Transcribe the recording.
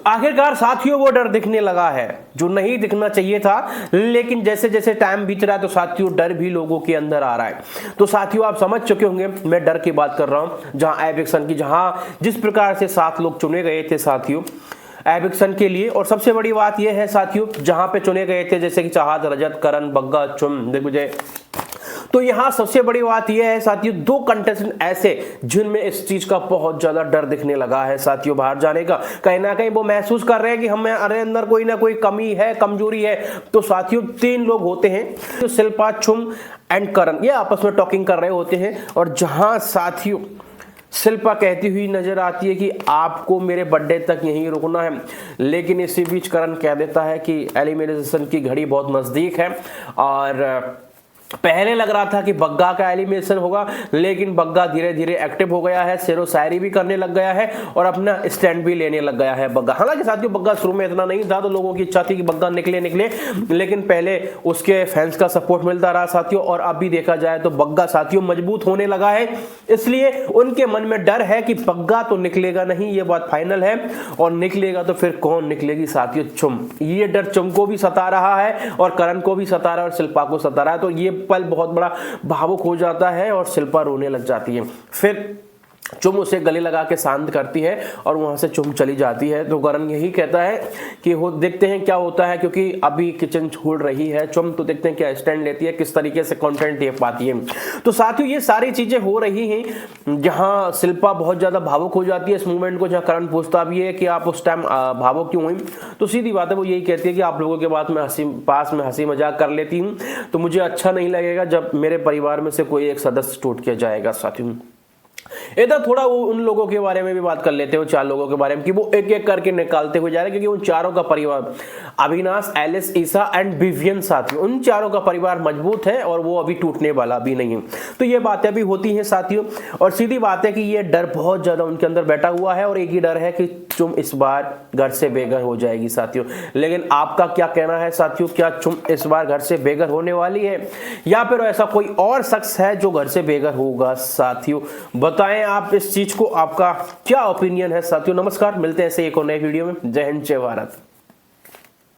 आखिरकार साथियों वो डर दिखने लगा है जो नहीं दिखना चाहिए था, लेकिन जैसे जैसे टाइम बीत रहा है तो साथियों डर भी लोगों के अंदर आ रहा है। तो साथियों आप समझ चुके होंगे मैं डर की बात कर रहा हूं, जहां एविक्शन की, जहां जिस प्रकार से 7 लोग चुने गए थे साथियों एविक्शन के लिए। और सबसे बड़ी बात यह है साथियों जहां पे चुने गए थे जैसे कि चाहत, रजत, करण, बग्गा, चुम, दिग्विजय, तो यहां सबसे बड़ी बात यह है साथियों 2 कंटेस्टेंट ऐसे जिनमें इस चीज का बहुत ज्यादा डर दिखने लगा है साथियों बाहर जाने का। कहीं ना कहीं वो महसूस कर रहे हैं कि हमें अरे अंदर कोई ना कोई कमी है, कमजोरी है। तो साथियों 3 लोग होते हैं तो शिल्पा, चुम एंड करण, ये आपस में टॉकिंग कर रहे होते हैं। और जहां साथियों शिल्पा कहती हुई नजर आती है कि आपको मेरे बर्थडे तक यहीं रुकना है, लेकिन इसी बीच करण कह देता है कि एलिमिनेशन की घड़ी बहुत नजदीक है। और पहले लग रहा था कि बग्गा का एलिमिनेशन होगा, लेकिन बग्गा धीरे धीरे एक्टिव हो गया है, शेरो शायरी भी करने लग गया है और अपना स्टैंड भी लेने लग गया है बग्गा। हालांकि साथियों बग्गा शुरू में इतना नहीं था, तो लोगों की इच्छा थी कि बग्गा निकले, लेकिन पहले उसके फैंस का सपोर्ट मिलता रहा साथियों। और अब भी देखा जाए तो बग्गा साथियों मजबूत होने लगा है, इसलिए उनके मन में डर है कि बग्गा तो निकलेगा नहीं, ये बात फाइनल है। और निकलेगा तो फिर कौन निकलेगी साथियों? चुम। ये डर चुम को भी सता रहा है और करण को भी सता रहा है और शिल्पा को सता रहा है। तो ये पल बहुत बड़ा भावुक हो जाता है और शिल्पा रोने लग जाती है। फिर चुम उसे गले लगा के शांत करती है और वहां से चुम चली जाती है। तो करण यही कहता है कि देखते हैं क्या होता है, क्योंकि अभी किचन छोड़ रही है चुम, तो देखते हैं क्या स्टैंड लेती है, किस तरीके से कंटेंट दे पाती है। तो साथियों ये सारी चीजें हो रही हैं जहां शिल्पा बहुत ज्यादा भावुक हो जाती है इस मूवमेंट को। जहां करण पूछता भी है कि आप उस टाइम भावुक क्यों हुई, तो सीधी बात है वो यही कहती है कि आप लोगों के बाद में हंसी मजाक कर लेती हूँ, तो मुझे अच्छा नहीं लगेगा जब मेरे परिवार में से कोई एक सदस्य टूट के जाएगा। साथियों इधर थोड़ा वो उन लोगों के बारे में भी बात कर लेते हो, 4 लोगों के बारे में, कि वो एक एक करके निकालते हुए जा रहे हैं, क्योंकि उन चारों का परिवार Avinash, Alice, Isa and Vivian साथियों, उन चारों का परिवार मजबूत है और वो अभी टूटने वाला भी नहीं है। तो ये बातें भी होती हैं साथियों। और सीधी बात है कि ये डर बहुत ज्यादा उनके अंदर बैठा हुआ है और एक ही डर है कि चुम इस बार घर से बेघर हो जाएगी साथियों। लेकिन आपका क्या कहना है साथियों, क्या चुम इस बार घर से बेघर होने वाली है या फिर ऐसा कोई और शख्स है जो घर से बेघर होगा? साथियों बताएं आप इस चीज को, आपका क्या ओपिनियन है साथियों। नमस्कार, मिलते हैं ऐसे एक और नए वीडियो में। जय हिंद, जय भारत।